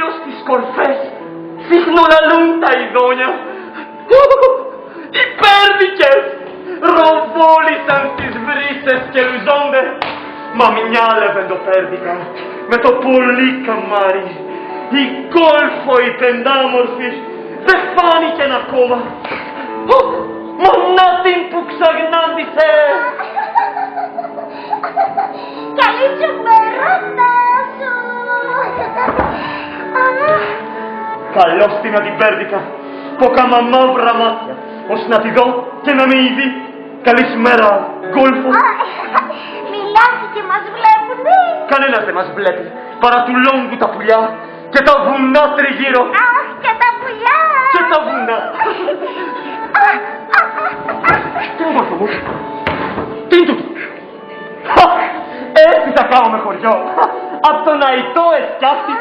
ήλιο στις κορφές συχνολαλούν τα ειδόνια. Οι πέρδικες ροβόλησαν στις βρύσες και λουζόνται. Μα μοιάλευε το πέρδικα με το πολύ καμάρι. Η κόλφο η πεντάμορφη δεν φάνηκεν ακόμα. Μονά την που ξαγνάντησε. Καλή σου μέρα, Τάσο. Καλώς την αντιπέρδικα, ποκάμα μαύρα μάτια, ως να τη δω και να με είδει. Καλησμέρα, γκόλφο. Μιλάς και μας βλέπουνε. Κανένας δεν μας βλέπει, παρά του λόγκου τα πουλιά και τα βουνά τριγύρω. Αχ, και τα πουλιά. Και τα βουνά. Τι όμορφο μου. Τι είναι τούτο. Έτσι θα κάνω με χωριό. Απ' τον αϊτό εσκιάστη